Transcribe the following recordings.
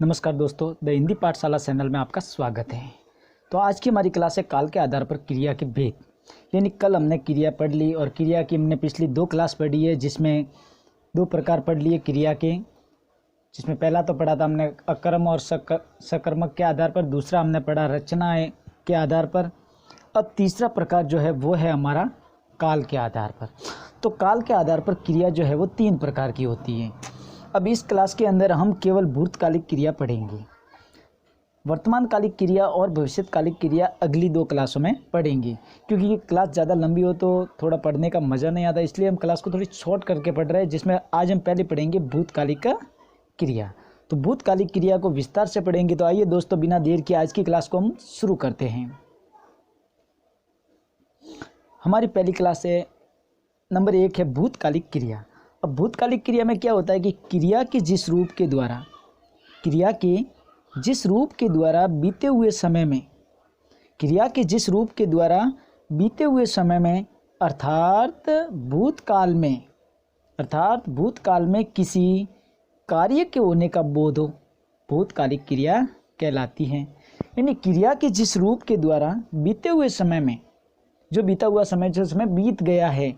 नमस्कार दोस्तों, द हिंदी पाठशाला चैनल में आपका स्वागत है। तो आज की हमारी क्लास है काल के आधार पर क्रिया के भेद। यानी कल हमने क्रिया पढ़ ली और क्रिया की हमने पिछली 2 क्लास पढ़ी है, जिसमें 2 प्रकार पढ़ लिए क्रिया के। जिसमें पहला तो पढ़ा था हमने अकर्म और सकर्मक के आधार पर, दूसरा हमने पढ़ा रचना के आधार पर। अब तीसरा प्रकार जो है वो है हमारा काल के आधार पर। तो काल के आधार पर क्रिया जो है वो 3 प्रकार की होती है। अब इस क्लास के अंदर हम केवल भूतकालिक क्रिया पढ़ेंगे। वर्तमानकालिक क्रिया और भविष्यकालिक क्रिया अगली 2 क्लासों में पढ़ेंगे, क्योंकि ये क्लास ज़्यादा लंबी हो तो थोड़ा पढ़ने का मज़ा नहीं आता, इसलिए हम क्लास को थोड़ी शॉर्ट करके पढ़ रहे हैं। जिसमें आज हम पहले पढ़ेंगे भूतकालिक क्रिया। तो भूतकालिक क्रिया को विस्तार से पढ़ेंगे। तो आइए दोस्तों, बिना देर के आज की क्लास को हम शुरू करते हैं। हमारी पहली क्लास है नंबर 1 है भूतकालिक क्रिया। अब भूतकालिक क्रिया में क्या होता है कि क्रिया के जिस रूप के द्वारा बीते हुए समय में अर्थात भूतकाल में किसी कार्य के होने का बोध हो, भूतकालिक क्रिया कहलाती है। यानी क्रिया के जिस रूप के द्वारा बीते हुए समय में, जो बीता हुआ समय जो समय बीत गया है,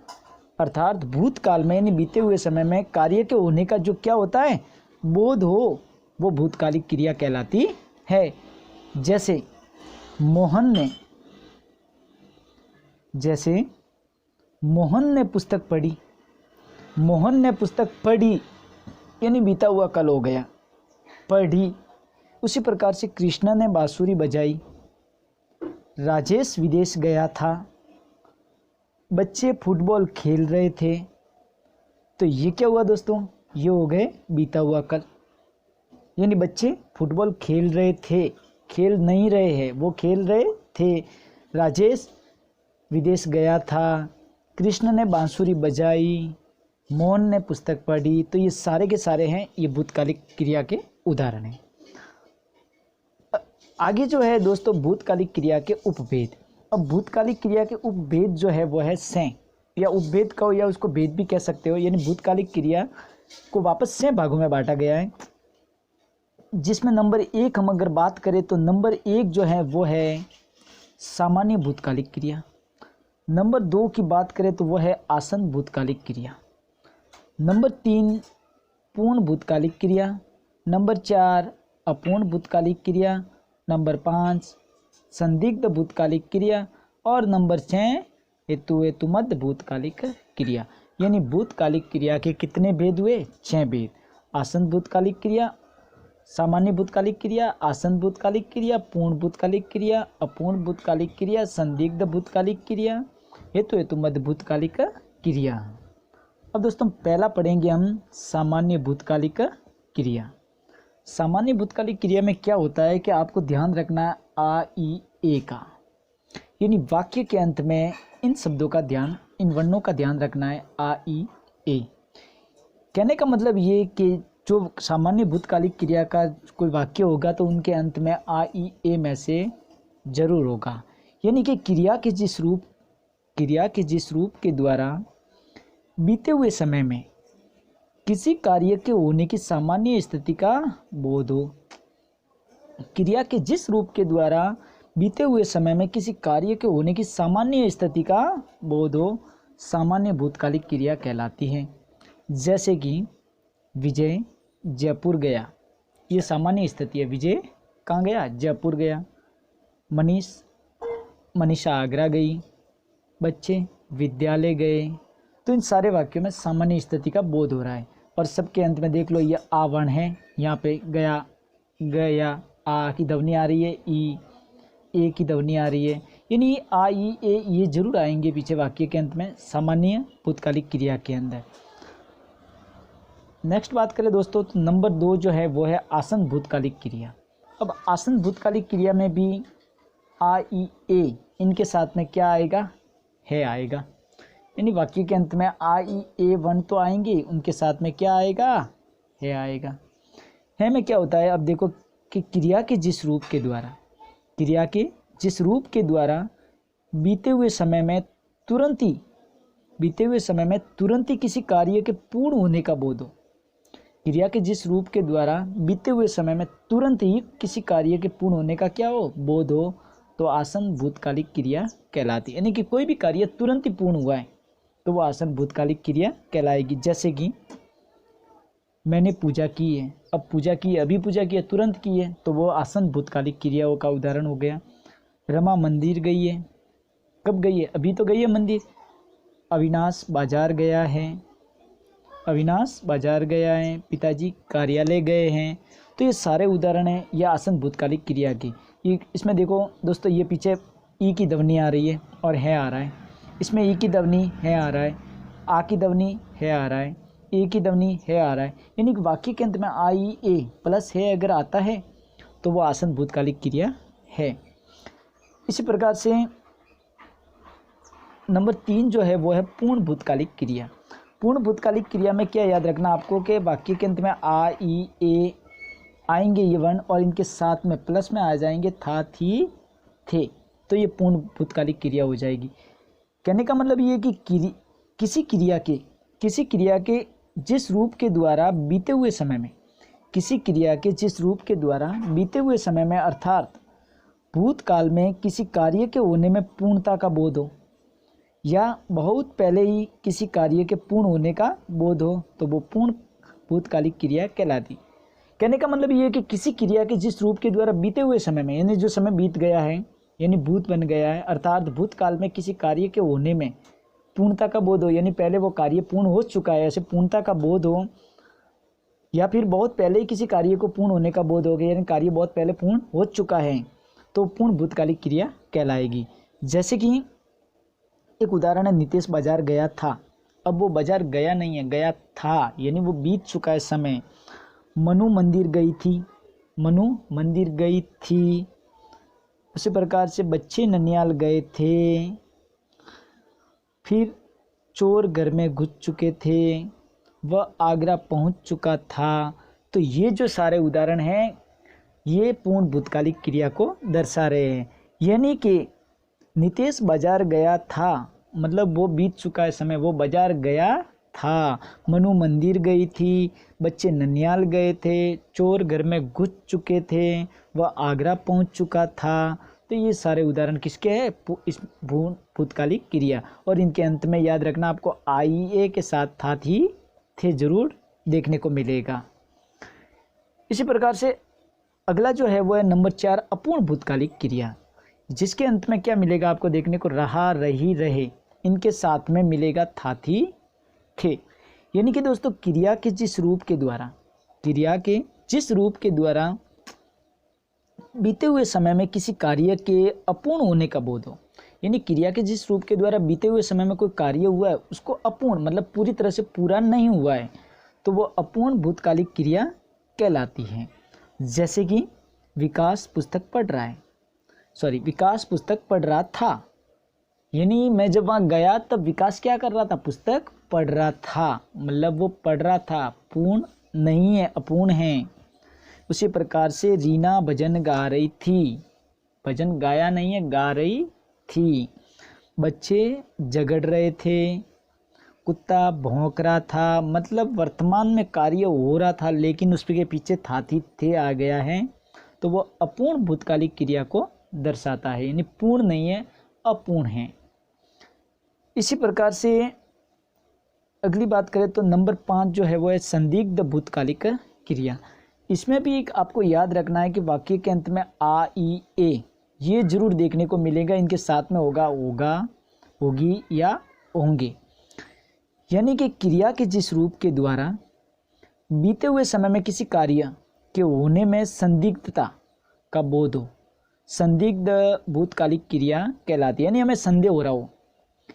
अर्थात भूतकाल में यानी बीते हुए समय में कार्य के होने का जो क्या होता है बोध हो, वो भूतकालिक क्रिया कहलाती है। जैसे मोहन ने पुस्तक पढ़ी यानी बीता हुआ कल हो गया, पढ़ी। उसी प्रकार से कृष्णा ने बांसुरी बजाई, राजेश विदेश गया था, बच्चे फुटबॉल खेल रहे थे। तो ये क्या हुआ दोस्तों, ये हो गए बीता हुआ कल। यानी बच्चे फुटबॉल खेल रहे थे, खेल नहीं रहे हैं, वो खेल रहे थे। राजेश विदेश गया था, कृष्ण ने बांसुरी बजाई, मोहन ने पुस्तक पढ़ी। तो ये सारे के सारे हैं, ये भूतकालिक क्रिया के उदाहरण हैं। आगे जो है दोस्तों भूतकालिक क्रिया के उपभेद। अब भूतकालिक क्रिया के उपभेद जो है वो है सें, या उपभेद कहो या उसको भेद भी कह सकते हो। यानी भूतकालिक क्रिया को वापस से भागों में बांटा गया है, जिसमें नंबर 1 हम अगर बात करें तो नंबर 1 जो है वो है सामान्य भूतकालिक क्रिया। नंबर 2 की बात करें तो वो है आसन भूतकालिक क्रिया। नंबर 3 पूर्ण भूतकालिक क्रिया। नंबर 4 अपूर्ण भूतकालिक क्रिया। नंबर 5 संदिग्ध भूतकालिक क्रिया। और नंबर 6 हेतुमद भूतकालिक क्रिया। यानी भूतकालिक क्रिया के कितने भेद हुए? 6 भेद। आसन भूतकालिक क्रिया, सामान्य भूतकालिक क्रिया, आसन भूतकालिक क्रिया, पूर्ण भूतकालिक क्रिया, अपूर्ण भूतकालिक क्रिया, संदिग्ध भूतकालिक क्रिया, हेतुमद भूतकालिक क्रिया। अब दोस्तों पहला पढ़ेंगे हम सामान्य भूतकालिक क्रिया। सामान्य भूतकालिक क्रिया में क्या होता है कि आपको ध्यान रखना है आ ई ए का, यानी वाक्य के अंत में इन शब्दों का ध्यान, इन वर्णों का ध्यान रखना है, आ ई ए। कहने का मतलब ये कि जो सामान्य भूतकालिक क्रिया का कोई वाक्य होगा तो उनके अंत में आ ई ए में से जरूर होगा। यानी कि क्रिया के जिस रूप के द्वारा बीते हुए समय में किसी कार्य के होने की सामान्य स्थिति का बोध हो। क्रिया के जिस रूप के द्वारा बीते हुए समय में किसी कार्य के होने की सामान्य स्थिति का बोध हो, सामान्य भूतकालिक क्रिया कहलाती है। जैसे कि विजय जयपुर गया, ये सामान्य स्थिति है। विजय कहाँ गया? जयपुर गया। मनीषा आगरा गई, बच्चे विद्यालय गए। तो इन सारे वाक्यों में सामान्य स्थिति का बोध हो रहा है। और सबके अंत में देख लो, ये आ वर्ण है, यहाँ पे गया आ की ध्वनि आ रही है, ए की ध्वनि आ रही है। यानी आ ई ए ये जरूर आएंगे पीछे वाक्य के अंत में सामान्य भूतकालिक क्रिया के अंदर। नेक्स्ट बात करें दोस्तों तो नंबर 2 जो है वो है आसन भूतकालिक क्रिया। अब आसन भूतकालिक क्रिया में भी आ ई ए इनके साथ में क्या आएगा? है आएगा। यानी वाक्य के अंत में आ ई ए वर्ण तो आएंगे, उनके साथ में क्या आएगा? है आएगा। है में क्या होता है? अब देखो कि क्रिया के जिस रूप के द्वारा बीते हुए समय में तुरंत ही किसी कार्य के पूर्ण होने का बोध हो। क्रिया के जिस रूप के द्वारा बीते हुए समय में तुरंत ही किसी कार्य के पूर्ण होने का क्या हो, बोध हो, तो आसन भूतकालिक क्रिया कहलाती है। यानी कि कोई भी कार्य तुरंत ही पूर्ण हुआ है तो वो आसन भूतकालिक क्रिया कहलाएगी। जैसे कि मैंने पूजा की है, अब पूजा की है, अभी पूजा की है, तुरंत की है, तो वो आसन भूतकालिक क्रियाओं का उदाहरण हो गया। रमा मंदिर गई है, कब गई है, अभी तो गई है मंदिर। अविनाश बाजार गया है, अविनाश बाजार गया है। पिताजी कार्यालय गए हैं। तो ये सारे उदाहरण हैं यह आसन भूतकालिक क्रिया की। ये इसमें देखो दोस्तों, ये पीछे ई की ध्वनि आ रही है और है आ रहा है, इसमें ई की ध्वनि है आ रहा है, आ की ध्वनि है आ रहा है, ए की ध्वनि है आ रहा है। यानी कि वाक्य के अंत में आई ए प्लस है अगर आता है तो वो आसन भूतकालिक क्रिया है। इसी प्रकार से नंबर 3 जो है वो है पूर्ण भूतकालिक क्रिया। पूर्ण भूतकालिक क्रिया में क्या याद रखना आपको कि वाक्य के अंत में आ ई ए आएंगे ये वर्ण और इनके साथ में प्लस में आ जाएंगे था थी थे, तो ये पूर्ण भूतकालिक क्रिया हो जाएगी। कहने का मतलब ये है कि किसी क्रिया के जिस रूप के द्वारा बीते हुए समय में, किसी क्रिया के जिस रूप के द्वारा बीते हुए समय में अर्थात भूतकाल में किसी कार्य के होने में पूर्णता का बोध हो या बहुत पहले ही किसी कार्य के पूर्ण होने का बोध हो तो वो पूर्ण भूतकालिक क्रिया कहलाती। कहने का मतलब ये है कि किसी क्रिया के जिस रूप के द्वारा बीते हुए समय में, यानी जो समय बीत गया है यानी भूत बन गया है, अर्थात भूतकाल में किसी कार्य के होने में पूर्णता का बोध हो, यानी पहले वो कार्य पूर्ण हो चुका है ऐसे पूर्णता का बोध हो, या फिर बहुत पहले ही किसी कार्य को पूर्ण होने का बोध हो गया यानी कार्य बहुत पहले पूर्ण हो चुका है, तो पूर्ण भूतकालिक क्रिया कहलाएगी। जैसे कि एक उदाहरण है, नितेश बाजार गया था, अब वो बाजार गया नहीं है, गया था, यानी वो बीत चुका है समय। मनु मंदिर गई थी, मनु मंदिर गई थी। उसी प्रकार से बच्चे ननियाल गए थे। फिर चोर घर में घुस चुके थे, वह आगरा पहुंच चुका था। तो ये जो सारे उदाहरण हैं ये पूर्ण भूतकालिक क्रिया को दर्शा रहे हैं। यानी कि नितेश बाजार गया था मतलब वो बीत चुका है समय, वो बाजार गया था। मनु मंदिर गई थी, बच्चे ननियाल गए थे, चोर घर में घुस चुके थे, वह आगरा पहुंच चुका था। तो ये सारे उदाहरण किसके हैं, इस भूतकालिक क्रिया। और इनके अंत में याद रखना आपको आई ए के साथ था थी थे जरूर देखने को मिलेगा। इसी प्रकार से अगला जो है वो है नंबर 4 अपूर्ण भूतकालिक क्रिया, जिसके अंत में क्या मिलेगा आपको देखने को, रहा रही रहे, इनके साथ में मिलेगा था थी थे। यानी कि दोस्तों क्रिया के जिस रूप के द्वारा बीते हुए समय में किसी कार्य के अपूर्ण होने का बोध हो, यानी क्रिया के जिस रूप के द्वारा बीते हुए समय में कोई कार्य हुआ है उसको अपूर्ण मतलब पूरी तरह से पूरा नहीं हुआ है तो वो अपूर्ण भूतकालिक क्रिया कहलाती है। जैसे कि विकास पुस्तक पढ़ रहा था, यानी मैं जब वहाँ गया तब विकास क्या कर रहा था, पुस्तक पढ़ रहा था, मतलब वो पढ़ रहा था, पूर्ण नहीं है, अपूर्ण है। उसी प्रकार से रीना भजन गा रही थी, भजन गाया नहीं है, गा रही थी। बच्चे झगड़ रहे थे, कुत्ता भौंक रहा था, मतलब वर्तमान में कार्य हो रहा था लेकिन उसके पीछे था थी थे आ गया है तो वो अपूर्ण भूतकालिक क्रिया को दर्शाता है, यानी पूर्ण नहीं है, अपूर्ण है। इसी प्रकार से अगली बात करें तो नंबर 5 जो है वो है संदिग्ध भूतकालिक क्रिया। इसमें भी एक आपको याद रखना है कि वाक्य के अंत में आ ई ए ये जरूर देखने को मिलेगा, इनके साथ में होगा, होगी या होंगे। यानी कि क्रिया के जिस रूप के द्वारा बीते हुए समय में किसी कार्य के होने में संदिग्धता का बोध हो, संदिग्ध भूतकालिक क्रिया कहलाती है। यानी हमें संदेह हो रहा हो,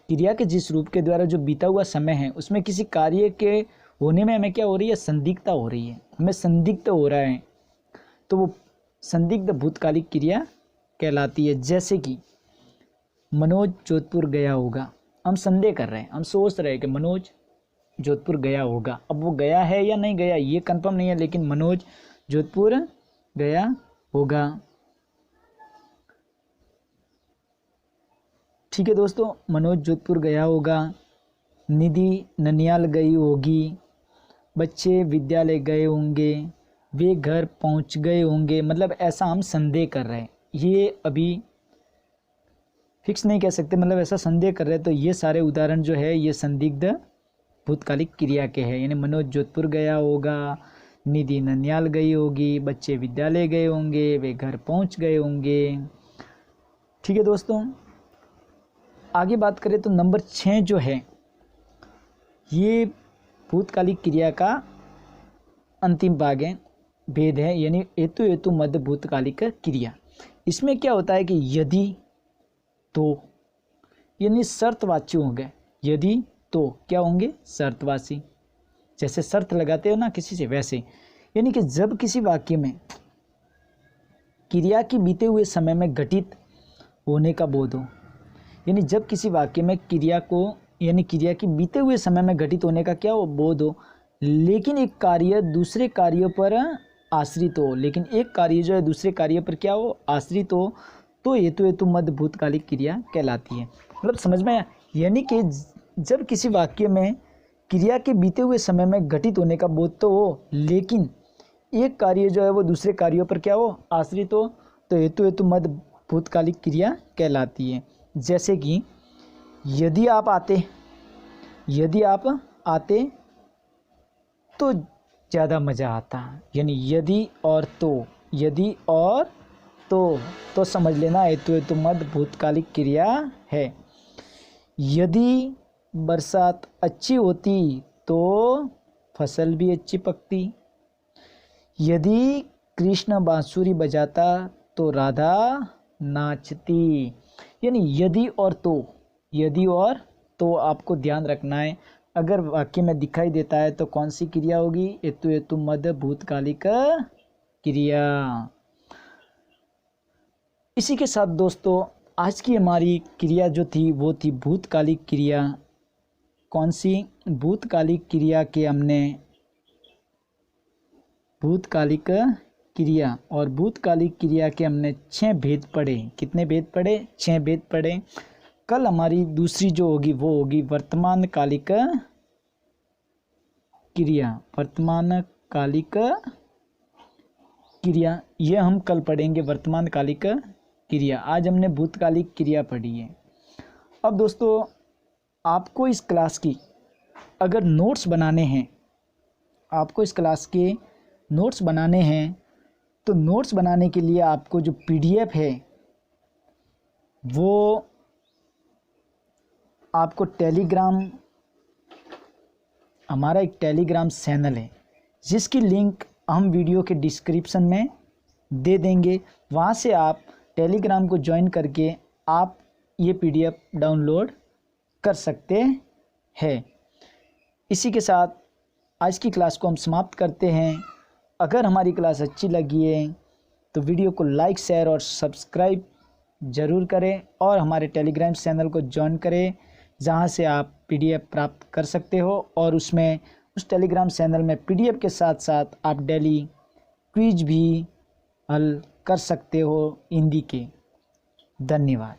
क्रिया के जिस रूप के द्वारा जो बीता हुआ समय है उसमें किसी कार्य के होने में हमें क्या हो रही है, संदिग्धता हो रही है, हमें संदिग्ध हो रहा है तो वो संदिग्ध भूतकालिक क्रिया कहलाती है। जैसे कि मनोज जोधपुर गया होगा, हम संदेह कर रहे हैं, हम सोच रहे हैं कि मनोज जोधपुर गया होगा, अब वो गया है या नहीं गया ये कंफर्म नहीं है लेकिन मनोज जोधपुर गया होगा। ठीक है दोस्तों, मनोज जोधपुर गया होगा, निधि ननियाल गई होगी, बच्चे विद्यालय गए होंगे, वे घर पहुंच गए होंगे, मतलब ऐसा हम संदेह कर रहे हैं। ये अभी फिक्स नहीं कह सकते, मतलब ऐसा संदेह कर रहे हैं। तो ये सारे उदाहरण जो है ये संदिग्ध भूतकालिक क्रिया के हैं। यानी मनोज जोधपुर गया होगा, निधि ननियाल गई होगी, बच्चे विद्यालय गए होंगे, वे घर पहुंच गए होंगे। ठीक है दोस्तों, आगे बात करें तो नंबर 6 जो है ये भूतकालिक क्रिया का अंतिम भाग है, भेद है, यानी हेतु हेतु मध्य भूतकालिक क्रिया। इसमें क्या होता है कि यदि तो यानी शर्तवाची होंगे। यदि तो क्या होंगे? शर्तवाची। जैसे शर्त लगाते हो ना किसी से, वैसे। यानी कि जब किसी वाक्य में क्रिया की बीते हुए समय में घटित होने का बोध हो, यानी जब किसी वाक्य में क्रिया को यानी क्रिया की बीते हुए समय में घटित होने का क्या हो? बोध हो, लेकिन एक कार्य दूसरे कार्यों पर आश्रित हो, लेकिन एक कार्य जो है दूसरे कार्य पर क्या हो? आश्रित हो, तो हेतु हेतु मध्य भूतकालिक क्रिया कहलाती है। मतलब समझ में आया? यानी कि जब किसी वाक्य में क्रिया के बीते हुए समय में घटित होने का बोध तो हो, लेकिन एक कार्य जो है वो दूसरे कार्यों पर क्या हो? आश्रित हो, तो हेतु हेतु मध्य भूतकालिक क्रिया कहलाती है। जैसे कि यदि आप आते तो ज़्यादा मज़ा आता, यानी यदि और तो समझ लेना हेतु हेतु मध्य भूतकालिक क्रिया है। यदि बरसात अच्छी होती तो फसल भी अच्छी पकती। यदि कृष्ण बांसुरी बजाता तो राधा नाचती। यानी यदि और तो आपको ध्यान रखना है। अगर वाक्य में दिखाई देता है तो कौन सी क्रिया होगी? हेतु हेतु मध्य भूतकालिक क्रिया। इसी के साथ दोस्तों आज की हमारी क्रिया जो थी वो थी भूतकालिक क्रिया। कौन सी? भूतकालिक क्रिया के हमने भूतकालिक क्रिया और भूतकालिक क्रिया के हमने 6 भेद पढ़े। कितने भेद पढ़े? 6 भेद पढ़े। कल हमारी दूसरी जो होगी वो होगी वर्तमान कालिक क्रिया। वर्तमान कालिक क्रिया ये हम कल पढ़ेंगे, वर्तमान कालिक क्रिया। आज हमने भूतकालिक क्रिया पढ़ी है। अब दोस्तों आपको इस क्लास की अगर नोट्स बनाने हैं, आपको इस क्लास के नोट्स बनाने हैं, तो नोट्स बनाने के लिए आपको जो PDF है वो आपको टेलीग्राम, हमारा एक टेलीग्राम चैनल है जिसकी लिंक हम वीडियो के डिस्क्रिप्शन में दे देंगे। वहाँ से आप टेलीग्राम को ज्वाइन करके आप ये PDF डाउनलोड कर सकते हैं। इसी के साथ आज की क्लास को हम समाप्त करते हैं। अगर हमारी क्लास अच्छी लगी है तो वीडियो को लाइक, शेयर और सब्सक्राइब ज़रूर करें और हमारे टेलीग्राम चैनल को ज्वाइन करें, जहां से आप PDF प्राप्त कर सकते हो। और उसमें उस टेलीग्राम चैनल में PDF के साथ साथ आप डेली क्विज भी हल कर सकते हो हिंदी के। धन्यवाद।